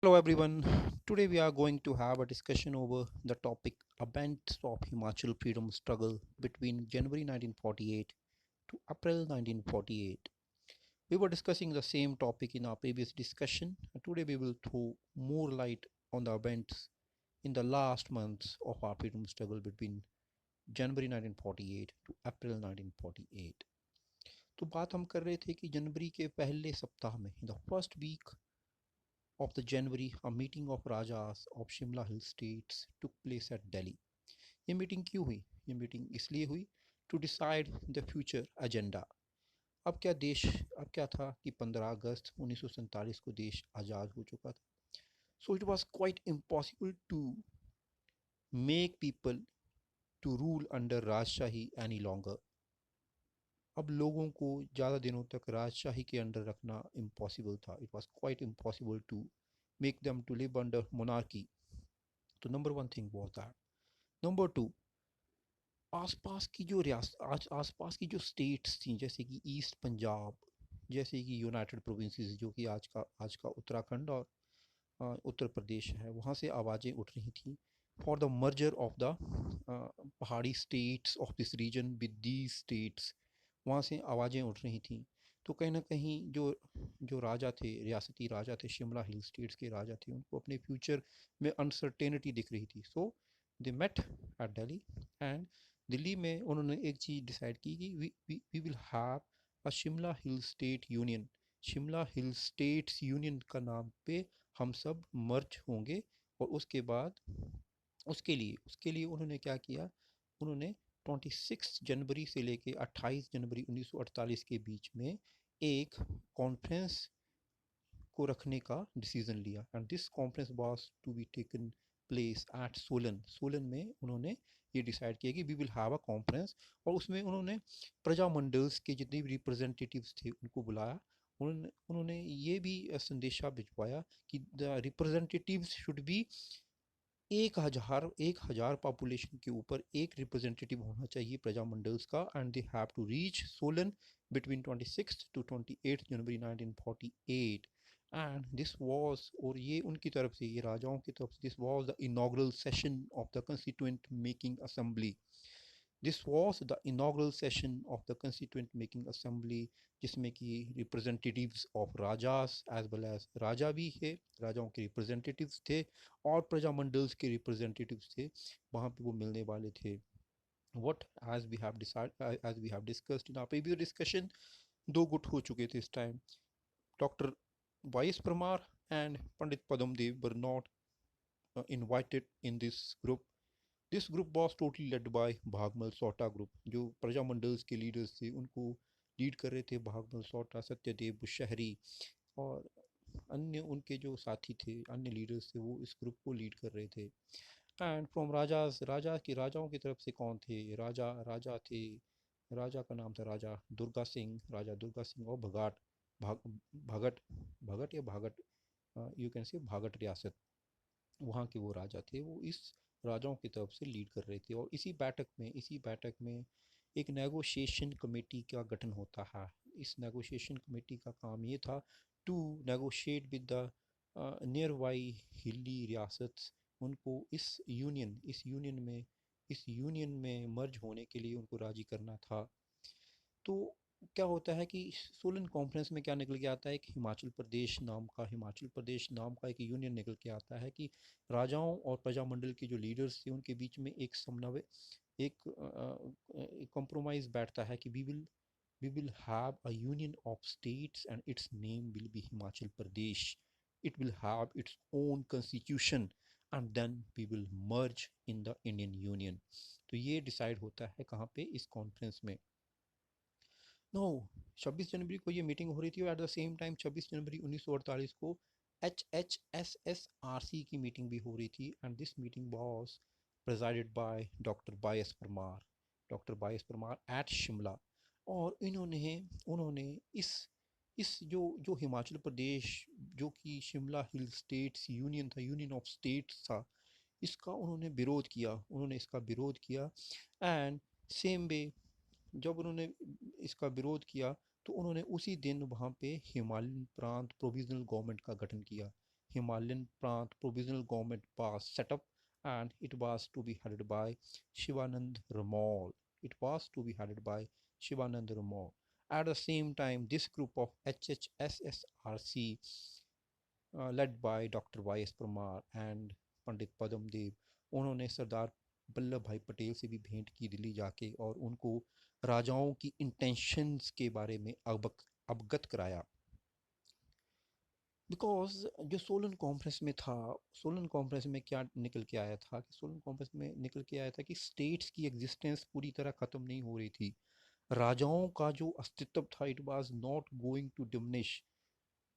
Hello everyone. Today we are going to have a discussion over the topic events of Himachal freedom struggle between January 1948 to April 1948. We were discussing the same topic in our previous discussion, and today we will throw more light on the events in the last months of our freedom struggle between January 1948 to April 1948. तो बात हम कर रहे थे कि जनवरी के पहले सप्ताह में in the first week of the January, a meeting of Rajas of Shimla Hill States took place at Delhi. ये मीटिंग क्यों हुई? ये मीटिंग इसलिए हुई to decide the future agenda. अब क्या था कि 15 अगस्त 1947 को देश आज़ाद हो चुका था। So it was quite impossible to make people to rule under राजशाही एनी लॉन्गर। अब लोगों को ज़्यादा दिनों तक राजशाही के अंडर रखना इम्पॉसिबल था। It was quite impossible to make them to live under monarchy. तो number one thing was that. Number two, आसपास की जो रियासत आसपास की जो स्टेट्स थी, जैसे कि ईस्ट पंजाब, जैसे कि यूनाइटेड प्रोविंसेस जो कि आज का उत्तराखंड और उत्तर प्रदेश है, वहाँ से आवाज़ें उठ रही थी for the merger of the Pahari states of this region with these states. वहाँ से आवाज़ें उठ रही थी। तो कहीं ना कहीं जो जो राजा थे, रियासती राजा थे, शिमला हिल स्टेट्स के राजा थे, उनको अपने फ्यूचर में अनसर्टेनिटी दिख रही थी। So they met at Delhi and Delhi में उन्होंने एक चीज़ डिसाइड की कि we will have a Shimla hill state union. Shimla hill states union का नाम पे हम सब मर्ज होंगे। और उसके लिए उन्होंने क्या किया? उन्होंने 26 जनवरी से लेके 28 जनवरी 1948 के बीच में एक कॉन्फ्रेंस को रखने का डिसीजन लिया। And this conference was to be taken place at Solan. Solan में उन्होंने ये डिसाइड किया कि we will have a conference. और उसमें उन्होंने प्रजामंडल्स के जितने भी रिप्रेजेंटेटिव्स थे उनको बुलाया। उन्होंने ये भी संदेशा भिजवाया कि the representatives should be 1,000 population के ऊपर एक रिप्रेजेंटेटिव होना चाहिए प्रजामंडल्स का। And they have to reach Solan between 26 to 28 January 1948। And this was, और ये उनकी तरफ से, ये राजाओं की तरफ से, this was the inaugural session of the constituent making assembly. This was the inaugural session of the Constituent Making Assembly, जिसमें कि representatives of rajas as well as raja भी है, राजाओं के रिप्रेजेंटेटिव्स थे और प्रजामंडल्स के रिप्रेजेंटेटिव्स थे। वहाँ पे वो मिलने वाले थे। What as we have discussed in our previous discussion, दो गुट हो चुके थे इस time. Doctor Y S Parmar and Pandit Padam Dev were not invited in this group. This group was totally led by Bhagmal Sota group. जो प्रजामंडल्स के लीडर्स थे उनको लीड कर रहे थे भागमल सोटा, सत्यदेव बुशहरी और अन्य उनके जो साथी थे, अन्य लीडर्स थे, वो इस ग्रुप को लीड कर रहे थे। एंड फ्रॉम राजाओं की तरफ से कौन थे? राजा थे। राजा का नाम था राजा दुर्गा सिंह और भाग भगत भगत या भागट, यू कैन से भागट रियासत। वहाँ के वो राजा थे, वो इस राजाओं की तरफ से लीड कर रहे थे। और इसी बैठक में एक नेगोशिएशन कमेटी का गठन होता है। इस नेगोशिएशन कमेटी का काम ये था to negotiate with the nearby hilly रियासत। उनको इस यूनियन में मर्ज होने के लिए उनको राजी करना था। तो क्या होता है कि सोलन कॉन्फ्रेंस में क्या निकल के आता है? हिमाचल प्रदेश नाम का एक यूनियन निकल के आता है कि राजाओं और प्रजामंडल के जो लीडर्स थे उनके बीच में एक समन्वय, एक कॉम्प्रोमाइज़ बैठता है कि we will have a union of states and its name will be Himachal Pradesh. It will have its own constitution and then we will merge in the Indian union. तो ये डिसाइड होता है कहाँ पे? इस कॉन्फ्रेंस में। नो, 26 जनवरी को ये मीटिंग हो रही थी और एट द सेम टाइम 26 जनवरी 1948 को HHSSRC की मीटिंग भी हो रही थी। And this meeting was presided by doctor Y S Parmar at Shimla. और उन्होंने इस जो हिमाचल प्रदेश, जो कि शिमला हिल स्टेट्स यूनियन था, यूनियन ऑफ स्टेट्स था, इसका उन्होंने इसका विरोध किया। एंड सेम वे, जब उन्होंने इसका विरोध किया तो उन्होंने उसी दिन वहाँ पे हिमालयन प्रांत प्रोविजनल गवर्नमेंट का गठन किया। Himalayan Prant Provisional Government was set up, and it was to be headed by Shivanand Ramal. It was to be headed by Shivanand Ramal. At the same time, this group of HHSSRC, led by doctor Y S Parmar and Pandit पद्म देव, उन्होंने सरदार वल्लभ भाई पटेल से भी भेंट की दिल्ली जाके और उनको राजाओं की इंटेंशंस के बारे में अवगत कराया। बिकॉज जो सोलन कॉन्फ्रेंस में था, सोलन कॉन्फ्रेंस में क्या निकल के आया था कि सोलन कॉन्फ्रेंस में निकल के आया था कि स्टेट्स की एग्जिस्टेंस पूरी तरह ख़त्म नहीं हो रही थी। राजाओं का जो अस्तित्व था, it was not going to diminish.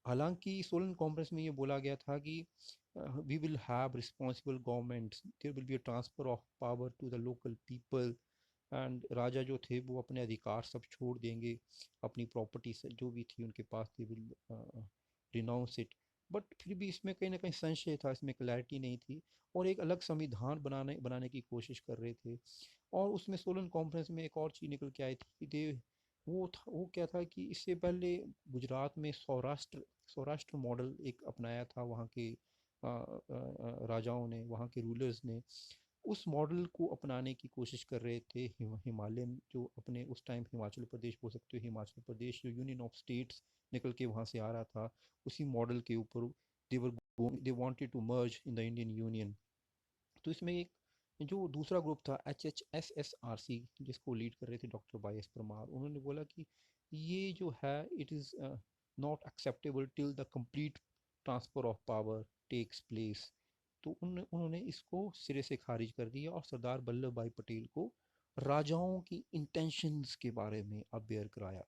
हालांकि सोलन कॉन्फ्रेंस में ये बोला गया था कि we will have responsible governments, there will be a transfer of power to the local people, and raja जो थे वो अपने अधिकार सब छोड़ देंगे, अपनी प्रॉपर्टी से जो भी थी उनके पास, they will renounce it. But फिर भी इसमें कहीं ना कहीं संशय था, इसमें क्लैरिटी नहीं थी, और एक अलग संविधान बनाने बनाने की कोशिश कर रहे थे। और उसमें सोलन कॉन्फ्रेंस में एक और चीज़ निकल के आई थी कि दे वो क्या था कि इससे पहले गुजरात में सौराष्ट्र सौराष्ट्र मॉडल एक अपनाया था वहाँ के राजाओं ने, वहाँ के रूलर्स ने। उस मॉडल को अपनाने की कोशिश कर रहे थे हिमालयन, जो अपने उस टाइम हिमाचल प्रदेश बोल सकते हो, हिमाचल प्रदेश जो यूनियन ऑफ स्टेट्स निकल के वहाँ से आ रहा था, उसी मॉडल के ऊपर they wanted to merge in the Indian union. तो इसमें एक जो दूसरा ग्रुप था HHSSRC, जिसको लीड कर रहे थे डॉक्टर वाई एस परमार, उन्होंने बोला कि ये जो है it is not acceptable till the complete transfer of power takes place. तो उन्होंने इसको सिरे से खारिज कर दिया और सरदार वल्लभ भाई पटेल को राजाओं की इंटेंशंस के बारे में अवेयर कराया।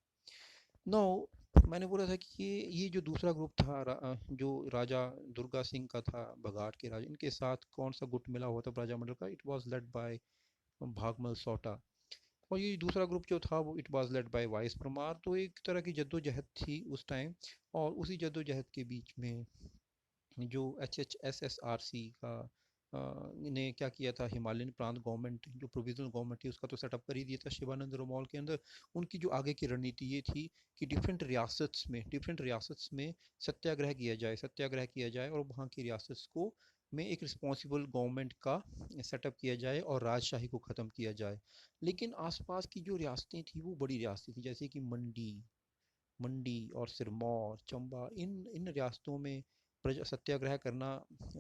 नो, मैंने बोला था कि ये जो दूसरा ग्रुप था जो राजा दुर्गा सिंह का था, बघाट के राजा, इनके साथ कौन सा गुट मिला हुआ था राजा मंडल का, it was led by Bhagmal Sota. और ये दूसरा ग्रुप जो था वो it was led by Y S Parmar. तो एक तरह की जद्दोजहद थी उस टाइम। और उसी जद्दोजहद के बीच में जो HHSSRC का ने क्या किया था, हिमालयन प्रांत गवर्नमेंट जो प्रोविजनल गवर्नमेंट थी उसका तो सेटअप कर ही दिया था शिवानंद रोमाल के अंदर। उनकी जो आगे की रणनीति ये थी कि डिफरेंट रियासत्स में सत्याग्रह किया जाए, और वहाँ की रियासत को में एक रिस्पॉन्सिबल गवर्नमेंट का सेटअप किया जाए और राजशाही को ख़त्म किया जाए। लेकिन आसपास की जो रियासतें थी वो बड़ी रियासतें थी, जैसे कि मंडी मंडी और सिरमौर, चंबा, इन इन रियासतों में प्रजा सत्याग्रह करना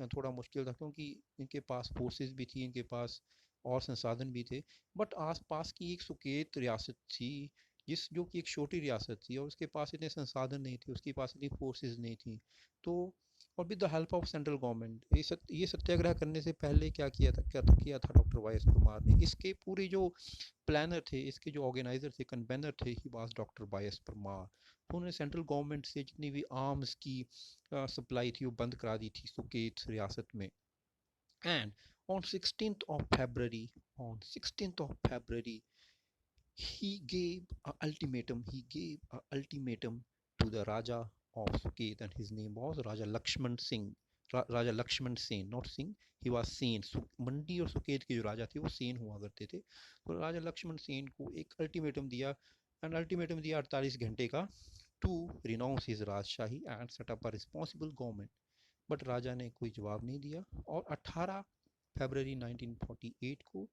थोड़ा मुश्किल था, क्योंकि इनके पास फोर्सेस भी थी, इनके पास और संसाधन भी थे। बट आसपास की एक सुकेत रियासत थी, जो कि एक छोटी रियासत थी, और उसके पास इतने संसाधन नहीं थे, उसके पास इतनी फोर्सेस नहीं थी। तो और with the help of central government ये सत्याग्रह करने से पहले क्या किया था डॉक्टर वाई एस परमार ने, इसके पूरे जो प्लानर थे, इसके जो ऑर्गेनाइजर थे, कन्वेनर थे, he was doctor Y S Parmar. तो उन्होंने सेंट्रल गवर्नमेंट से जितनी भी आर्म्स की सप्लाई थी वो बंद करा दी थी सुकेत रियासत में। And on 16th of February, on 16th of February, he gave a ultimatum to the Raja of Suket, and his name was Raja Lakshman Singh. Raja Lakshman Sen, not Singh, he was Sen. Mandi और सुकेत के जो राजा थे वो सेन हुआ करते थे। तो राजा लक्ष्मण सेन को एक अल्टीमेटम दिया, एंड अल्टीमेटम दिया 48 घंटे का, to renounce his rajshahi and set up a responsible government. But raja ने कोई जवाब नहीं दिया, और 18 फरवरी 1948 को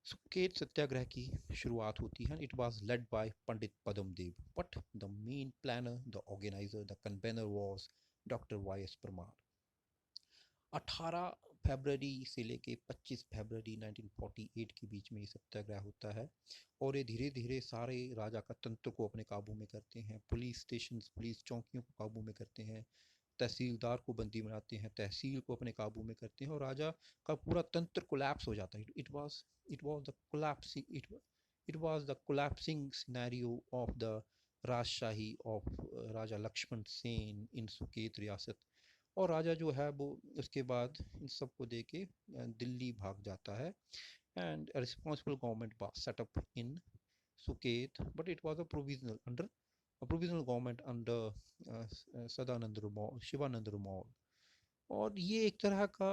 सुकेत सत्याग्रह की शुरुआत होती है। It was led by Pandit Padma Dev, but the main planner, the organiser, the convener was doctor Y S Parmar. 18 फरवरी से लेके 25 फरवरी 1948 के बीच में ये सत्याग्रह होता है, और ये धीरे धीरे सारे राजा का तंत्र को अपने काबू में करते हैं, पुलिस स्टेशन, पुलिस चौकियों को काबू में करते हैं, तहसीलदार को बंदी बनाते हैं, तहसील को अपने काबू में करते हैं, और राजा का पूरा तंत्र कोलैप्स हो जाता है। It was the collapsing scenario of the राजशाही ऑफ राजा लक्ष्मण सेन इन सुकेत रियासत। और राजा जो है वो उसके बाद इन सबको दे के दिल्ली भाग जाता है, and responsible government was set up in Suket, but it was a provisional government under Sadanand Rumal, Shivanand Rumal. और ये एक तरह का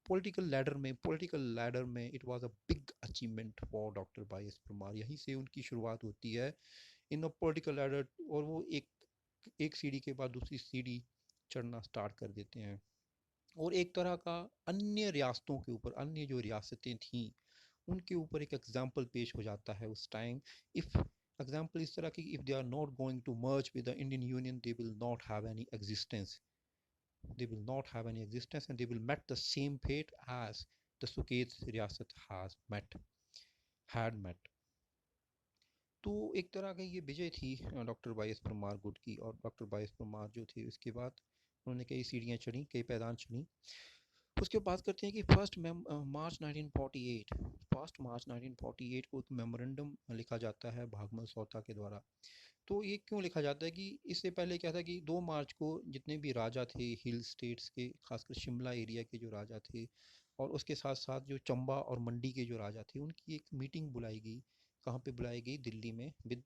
पॉलिटिकल लैडर में it was a big achievement for doctor Y S Parmar. यहीं से उनकी शुरुआत होती है इन अ पॉलिटिकल लैडर, और वो एक एक सीढ़ी के बाद दूसरी सीढ़ी चढ़ना स्टार्ट कर देते हैं। और एक तरह का अन्य रियासतों के ऊपर, अन्य जो रियासतें थीं उनके ऊपर एक एग्जाम्पल पेश हो जाता है उस टाइम। इफ़ एग्जाम्पल इस तरह की, if they are not going to merge with the Indian union, they will not have any existence, they will not have any existence, and they will met the same fate as the Suket रियासत has met, had met। तो एक तरह की ये विजय थी doctor Y S Parmar गुट की। और डॉक्टर वाई एस परमार जो थे उसके बाद उन्होंने कई सीढ़ियाँ चढ़ी, कई पैदान चढ़ी। उसके बाद करते हैं कि मार्च 1948, फर्स्ट मार्च 1948 को एक मेमोरेंडम लिखा जाता है भागमल सौता के द्वारा। तो ये क्यों लिखा जाता है कि इससे पहले क्या था कि 2 मार्च को जितने भी राजा थे हिल स्टेट्स के, खासकर शिमला एरिया के जो राजा थे, और उसके साथ साथ जो चंबा और मंडी के जो राजा थे, उनकी एक मीटिंग बुलाई गई। कहाँ पे बुलाई गई? दिल्ली में, with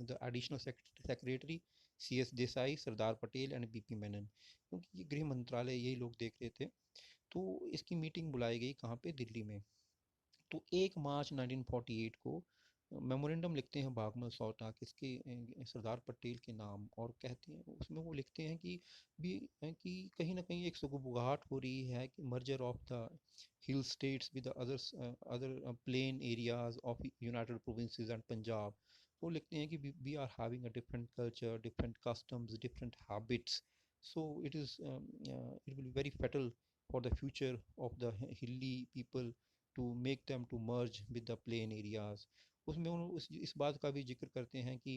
the additional secretary C S Desai, Sardar Patel and B P Menon, क्योंकि ये गृह मंत्रालय यही लोग देख रहे थे। तो इसकी मीटिंग बुलाई गई कहाँ पे? दिल्ली में। तो 1 मार्च 1948 को मेमोरेंडम लिखते हैं भागमल सौता किसके? सरदार पटेल के नाम। और कहते हैं उसमें, वो लिखते हैं कि भी कि कहीं ना कहीं एक सुगबुगाहट हो रही है कि merger of the hill states with others, other plain areas of united provinces and Punjab. वो लिखते हैं कि we are having a different culture, different customs, different habits, so it will be very fatal for the future of the hilly people to make them to merge with the plain areas। उसमें इस बात का भी जिक्र करते हैं कि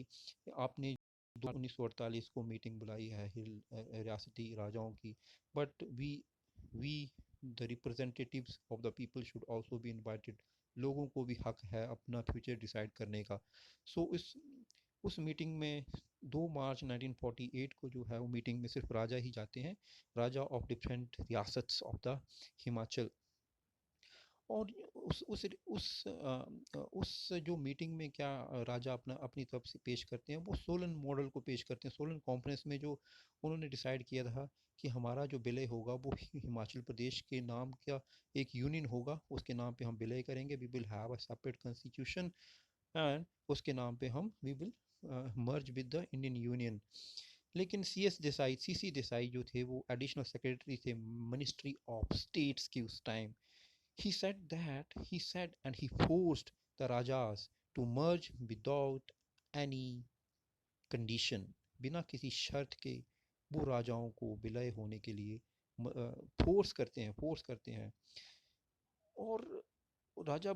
आपने 1948 को मीटिंग बुलाई है हिल रियासती राजाओं की, but we the representatives of the people should also be invited. लोगों को भी हक है अपना फ्यूचर डिसाइड करने का। सो उस मीटिंग में 2 मार्च 1948 को जो है वो मीटिंग में सिर्फ राजा ही जाते हैं, raja of different riyasats of the Himachal. और उस जो मीटिंग में क्या राजा अपनी तरफ से पेश करते हैं, वो सोलन मॉडल को पेश करते हैं। सोलन कॉन्फ्रेंस में जो उन्होंने डिसाइड किया था कि हमारा जो विलय होगा वो हिमाचल प्रदेश के नाम का एक यूनियन होगा, उसके नाम पे हम विलय करेंगे, we will have a separate constitution, and उसके नाम पे हम we will merge with the Indian union. लेकिन सी सी देसाई जो थे वो एडिशनल सेक्रेटरी थे मिनिस्ट्री ऑफ स्टेट्स की उस time. He said and he forced the Rajas to merge without any condition, बिना किसी शर्त के वो राजाओं को विलय होने के लिए फोर्स करते हैं। और राजा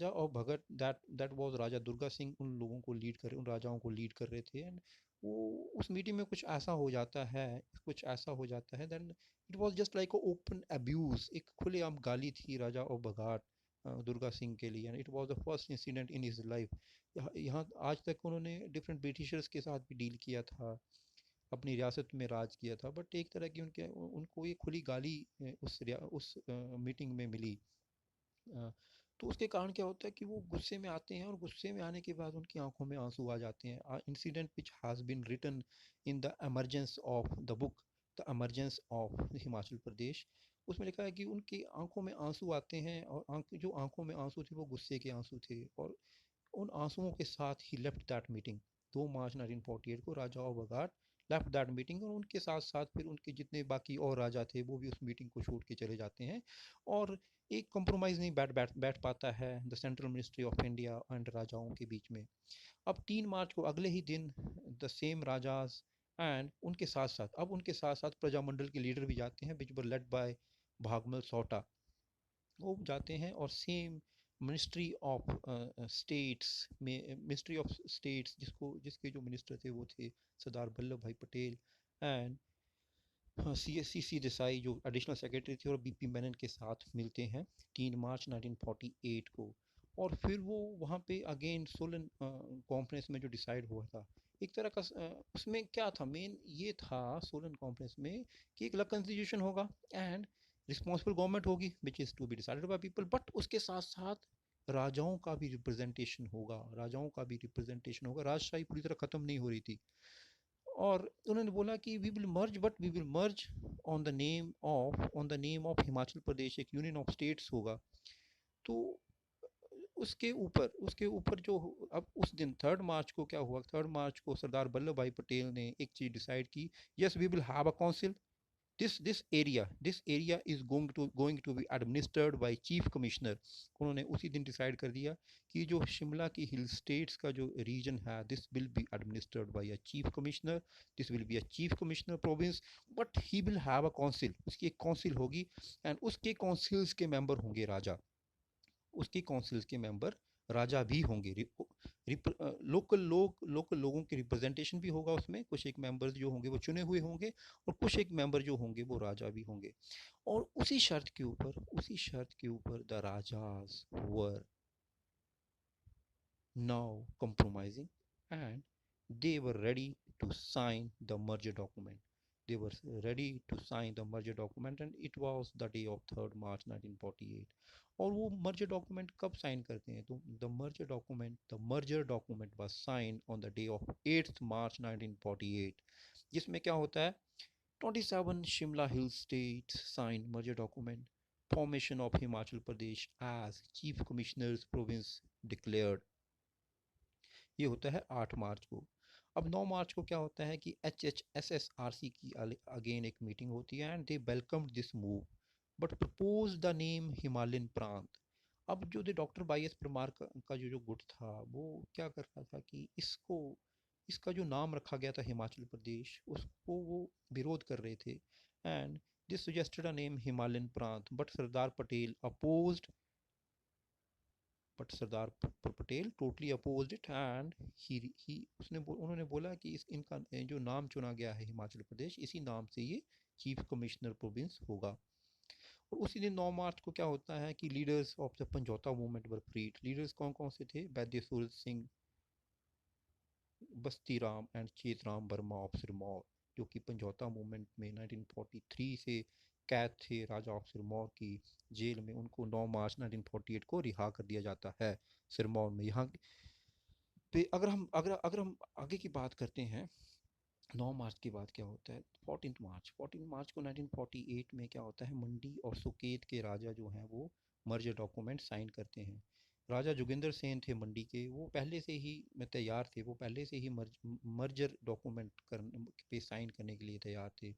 और भगत, दैट वाज राजा दुर्गा सिंह, उन लोगों को लीड कर, उन राजाओं को लीड कर रहे थे। एंड वो उस मीटिंग में कुछ ऐसा हो जाता है, then it was just like open abuse, एक खुलेआम गाली थी राजा और भगात दुर्गा सिंह के लिए। And it was the first incident in his life. यहाँ आज तक उन्होंने डिफरेंट ब्रिटिशर्स के साथ भी डील किया था, अपनी रियासत में राज किया था, बट एक तरह की उनको ये खुली गाली उस मीटिंग में मिली। तो उसके कारण क्या होता है कि वो गुस्से में आते हैं, और गुस्से में आने के बाद उनकी आंखों में आंसू आ जाते हैं। Incident which has been written in the emergence of the book, the emergence of Himachal Pradesh. उसमें लिखा है कि उनकी आंखों में आंसू आते हैं, और जो आंखों में आंसू थे वो गुस्से के आंसू थे। और उन आंसुओं के साथ ही लेफ्ट दैट मीटिंग। 2 मार्च 1948 को राजा और बगाट लेफ्ट दैट मीटिंग, और उनके साथ साथ फिर उनके जितने बाकी और राजा थे वो भी उस मीटिंग को छोड़ के चले जाते हैं। और एक कंप्रोमाइज़ नहीं बैठ पाता है the central ministry of India and राजाओं के बीच में। अब 3 मार्च को अगले ही दिन द सेम राजाज एंड उनके साथ साथ प्रजामंडल के लीडर भी जाते हैं, विच वर लेड बाय भागमल सौटा। वो जाते हैं और सेम मिनिस्ट्री ऑफ स्टेट्स जिसके जो मिनिस्टर थे वो थे सरदार वल्लभ भाई पटेल एंड सी देसाई जो एडिशनल सेक्रेटरी थे, और बीपी मेनन के साथ मिलते हैं 3 मार्च 1948 को। और फिर वो वहाँ पे अगेन सोलन कॉन्फ्रेंस में जो डिसाइड हुआ था, एक तरह का उसमें क्या था, मेन ये था सोलन कॉन्फ्रेंस में कि एक कॉन्स्टिट्यूशन होगा एंड रिस्पॉन्सिबल गवर्नमेंट होगी which is to be decided by people, but उसके साथ साथ राजाओं का भी रिप्रेजेंटेशन होगा। राजशाही पूरी तरह ख़त्म नहीं हो रही थी। और उन्होंने बोला कि we will merge on the name of Himachal Pradesh, एक यूनियन ऑफ स्टेट्स होगा। तो उसके ऊपर जो अब उस दिन 3 मार्च को क्या हुआ, 3 मार्च को सरदार वल्लभ भाई पटेल ने एक चीज़ डिसाइड की, yes we will have a council, this area is going to be administered by chief commissioner. उन्होंने उसी दिन डिसाइड कर दिया कि जो शिमला की हिल स्टेट्स का जो रीजन है, this will be administered by a chief commissioner, this will be a chief commissioner province, but he will have a council, उसकी एक काउंसिल होगी, एंड उसके काउंसिल्स के मेंबर होंगे राजा, उसके काउंसिल्स के मेंबर राजा भी होंगे, लोकल लोगों के रिप्रेजेंटेशन भी होगा उसमें, कुछ एक मेंबर्स जो होंगे वो चुने हुए होंगे, और कुछ एक मेंबर जो होंगे वो राजा भी होंगे। और उसी शर्त के ऊपर the rajas were now compromising, and they were ready to sign the merger document. They were ready to sign the merger document, and it was the day of 3rd March 1948. और वो मर्जर डॉक्यूमेंट कब sign करते हैं, तो the merger document was sign on the day of 8th March 1948, जिसमें क्या होता है, 27 Shimla hill state sign merger document, formation of Himachal Pradesh as chief commissioners province declared, ये होता है 8 मार्च को। अब 9 मार्च को क्या होता है कि HHSSRC की अगेन एक मीटिंग होती है, and they welcomed this move but propose the name Himalayan प्रांत। अब जो डॉक्टर वाई एस परमार का जो गुट था, वो क्या कर रहा था कि इसका जो नाम रखा गया था हिमाचल प्रदेश, उसको वो विरोध कर रहे थे, and this suggested a name Himalayan Prant, but Sardar Patel totally opposed it, and he उन्होंने बोला कि इनका जो नाम चुना गया है हिमाचल प्रदेश, इसी नाम से ये चीफ कमिश्नर प्रोविंस होगा। और उसी दिन 9 मार्च को क्या होता है कि leaders of the Panjauta movement were freed. Leaders कौन कौन से थे, वैद्य सूरज सिंह, बस्ती राम एंड चेतराम वर्मा ऑफ सिरमौर, जो कि पंजौता मूवमेंट में 1943 से कैद थे राजा ऑफ सिरमौर की जेल में, उनको 9 मार्च 1948 को रिहा कर दिया जाता है सिरमौर में। यहाँ पे अगर हम आगे की बात करते हैं, 9 मार्च के बाद क्या होता है, 14 मार्च को 1948 में क्या होता है, मंडी और सुकेत के राजा जो हैं वो मर्जर डॉक्यूमेंट साइन करते हैं। राजा जोगिंदर सेन थे मंडी के, वो पहले से ही तैयार थे, वो पहले से ही मर्जर डॉक्यूमेंट पे साइन करने के लिए तैयार थे।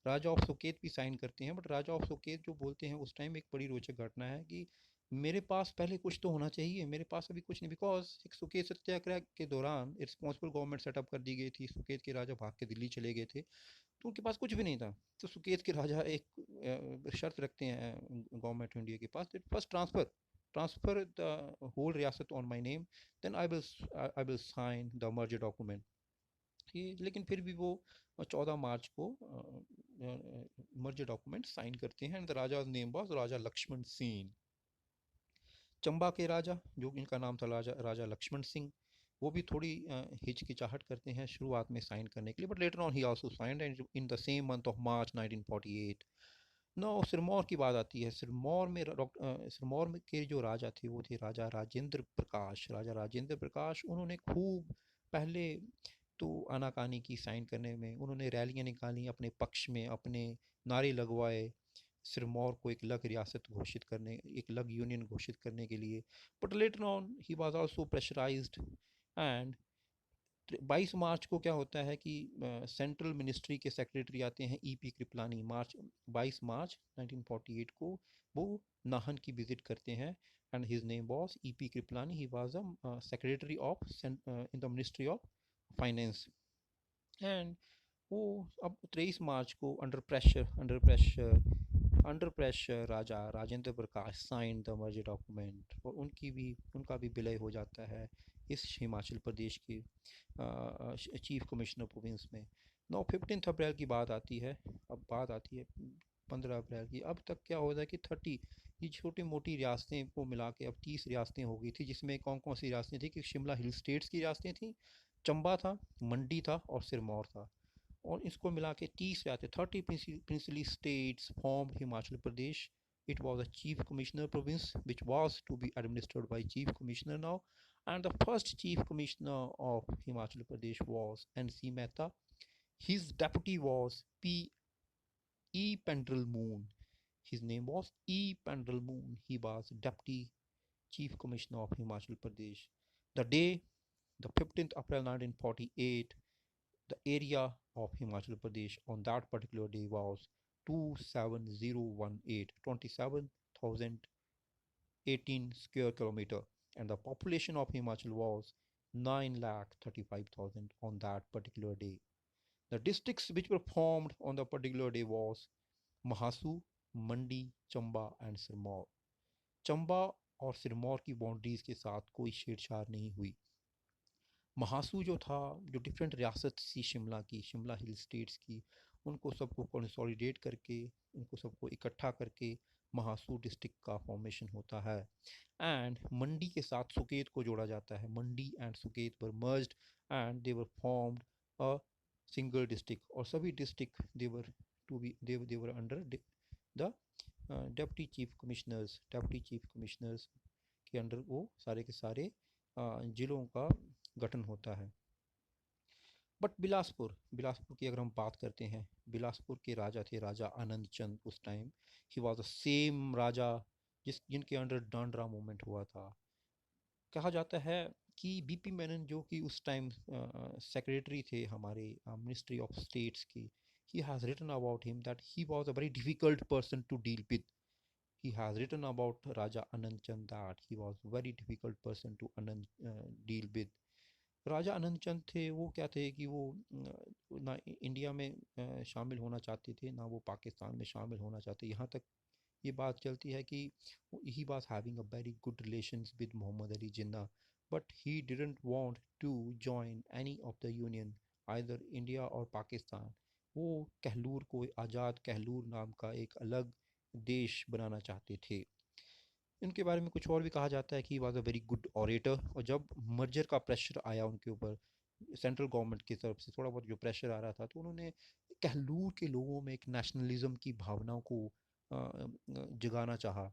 राजा ऑफ सुकेत भी साइन करते हैं, बट राजा ऑफ सुकेत जो बोलते हैं उस टाइम, एक बड़ी रोचक घटना है कि मेरे पास पहले कुछ तो होना चाहिए, मेरे पास अभी कुछ नहीं, बिकॉज एक सुकेत सत्याग्रह के दौरान रिस्पॉन्सिबल गवर्नमेंट सेटअप कर दी गई थी, सुकेत के राजा भाग के दिल्ली चले गए थे, तो उनके पास कुछ भी नहीं था। तो सुकेत के राजा एक शर्त रखते हैं गवर्नमेंट ऑफ इंडिया के पास, फर्स्ट ट्रांसफर द होल रियासत on my name, then I will sign the merger document. लेकिन फिर भी वो 14 मार्च को मर्जर डॉक्यूमेंट साइन करते हैं, and the raja name was Raja Lakshman Sen. Chamba के राजा, जो इनका नाम था राजा राजा लक्ष्मण सिंह, वो भी थोड़ी हिचकिचाहट करते हैं शुरुआत में साइन करने के लिए, but later on he also signed in the same month of March 1948। No, Sirmaur की बात आती है। सिरमौर में के जो राजा थे वो थे राजा राजेंद्र प्रकाश। राजा राजेंद्र प्रकाश, उन्होंने खूब पहले तो आनाकानी की साइन करने में, उन्होंने रैलियां निकाली अपने पक्ष में, अपने नारे लगवाए सिरमौर को एक अलग रियासत घोषित करने, एक अलग यूनियन घोषित करने के लिए, but later on he was also pressurised, and 22 मार्च को क्या होता है कि सेंट्रल मिनिस्ट्री के सेक्रेटरी आते हैं ईपी कृपलानी। 22 मार्च 1948 को वो नाहन की विजिट करते हैं, and his name was E P Kripalani, he was a secretary of in the ministry of finance. And वो अब 23 मार्च को under pressure Raja Rajendra Prakash sign the merger document, और उनका भी विलय हो जाता है इस हिमाचल प्रदेश के चीफ कमिश्नर प्रोविंस में। 15 अप्रैल की बात आती है। अब बात आती है 15 अप्रैल की। अब तक क्या होता है कि 30 ये छोटी मोटी रियासतें को मिला के अब 30 रियासतें हो गई थी, जिसमें कौन कौन सी रियासतें थी कि शिमला हिल स्टेट्स की रियासतें थी, चंबा था, मंडी था और सिरमौर था, और इसको मिला के 30 रियासतें, 30 princely states formed Himachal Pradesh. It was a chief commissioner province which was to be administered by chief commissioner now, and the first chief commissioner of Himachal Pradesh was N.C. Mehta. His deputy was P. E. Pendrell Moon. His name was E. Pendrell Moon. He was deputy Chief Commissioner of Himachal Pradesh. The day, the 15th April 1948, the area of Himachal Pradesh on that particular day was 27018, 27,018 square kilometer, and the population of Himachal was 9,35,000 on that particular day. The districts which were formed on the particular day was Mahasu, Mandi, Chamba and Sirmaur. Chamba और सिरमौर की boundaries के साथ कोई छेड़छाड़ नहीं हुई। महासू जो था, जो डिफरेंट रियासत थी शिमला की, शिमला हिल स्टेट्स की, उनको सबको कंसोलिडेट करके, उनको सबको इकट्ठा करके महासू डिस्ट्रिक्ट का फॉर्मेशन होता है। एंड मंडी के साथ सुकेत को जोड़ा जाता है। Mandi and Suket were merged and they were formed a single district, और सभी district they were under the deputy chief commissioners के अंडर वो सारे के सारे जिलों का गठन होता है। बट बिलासपुर की अगर हम बात करते हैं, बिलासपुर के राजा थे राजा आनंद चंद। उस time he was the same raja जिनके अंडर डांडरा मूवमेंट हुआ था। कहा जाता है कि बीपी मेनन जो कि उस टाइम सेक्रेटरी थे हमारे मिनिस्ट्री ऑफ स्टेट्स की, he has written about him that he was a very difficult person to deal with. He has written about Raja Anand Chand that he was very difficult person to deal with. राजा आनंद चंद थे, वो क्या थे कि वो ना India में शामिल होना चाहते थे, ना वो पाकिस्तान में शामिल होना चाहते। यहाँ तक ये बात चलती है कि he was having a very good relations with Muhammad Ali Jinnah, but he didn't want to join any of the union, either India or Pakistan. वो कहलूर को, आज़ाद कहलूर नाम का एक अलग देश बनाना चाहते थे। इनके बारे में कुछ और भी कहा जाता है कि was a very good orator, और जब मर्जर का प्रेशर आया उनके ऊपर सेंट्रल गवर्नमेंट की तरफ से, थोड़ा बहुत जो प्रेशर आ रहा था, तो उन्होंने कहलूर के लोगों में एक नेशनलिज्म की भावना को जगाना चाहा,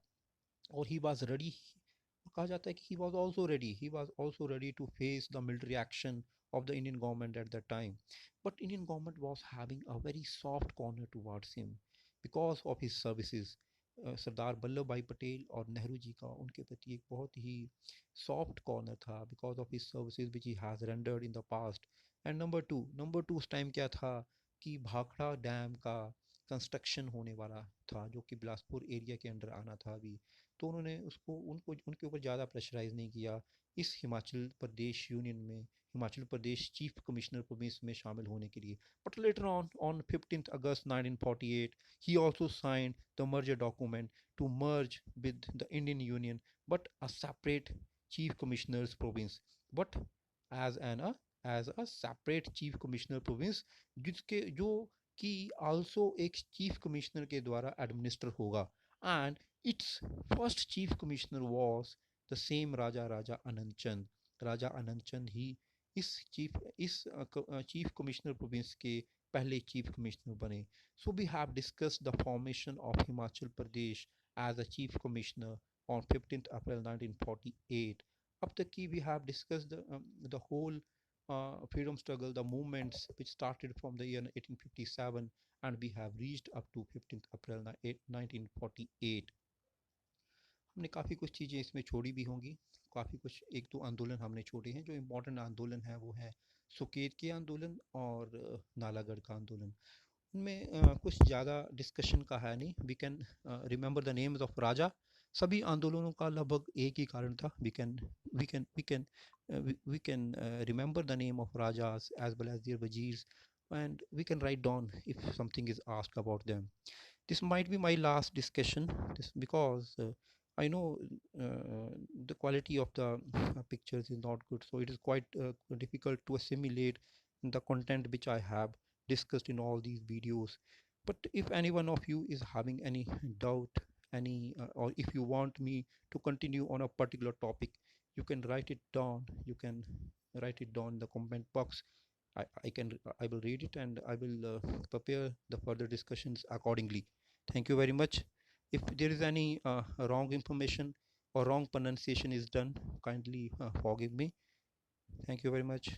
और ही वॉज रेडी। कहा जाता है कि he was also ready to face the military action of the Indian government at that time, but Indian government was having a very soft corner towards him because of his services. Sardar Vallabh भाई पटेल और नेहरू जी का उनके प्रति एक बहुत ही soft corner था because of his services which he has rendered in the past. And number two उस time क्या था कि भाखड़ा डैम का कंस्ट्रक्शन होने वाला था, जो कि बिलासपुर एरिया के अंडर आना था अभी। तो उन्होंने उनके ऊपर ज़्यादा प्रेशराइज़ नहीं किया इस हिमाचल प्रदेश यूनियन में, Himachal Pradesh chief commissioner province में शामिल होने के लिए। But later on 15th August 1948 he also signed the merger document to merge with the Indian Union, but a separate chief commissioner's province, but as a separate chief commissioner province, जिसके जो कि also एक chief commissioner के द्वारा administer होगा। And its first chief commissioner was the same राजा आनंद चंद। राजा आनंद चंद ही इस chief commissioner province के पहले चीफ कमिश्नर बने। So we have discussed the formation of Himachal Pradesh as a chief commissioner on 15th April 1948. अब तक की we have discussed the whole freedom struggle, the movements which started from the year 1857 and we have reached up to 15th April 1948. हमने काफ़ी कुछ चीज़ें इसमें छोड़ी भी होंगी, काफ़ी कुछ एक दो आंदोलन हमने छोड़े हैं। जो इम्पोर्टेंट आंदोलन है वो है सुकेत के आंदोलन और नालागढ़ का आंदोलन। उनमें कुछ ज़्यादा डिस्कशन का है नहीं। We can remember the names of raja. सभी आंदोलनों का लगभग एक ही कारण था। We can remember the name of rajas as well as their wazirs and we can write down if something is asked about them. This might be my last discussion because I know the quality of the pictures is not good, so it is quite difficult to assimilate the content which I have discussed in all these videos. But if any one of you is having any doubt, or if you want me to continue on a particular topic, you can write it down. You can write it down in the comment box. I will read it and I will prepare the further discussions accordingly. Thank you very much. If there is any wrong information or wrong pronunciation is done, kindly forgive me. Thank you very much.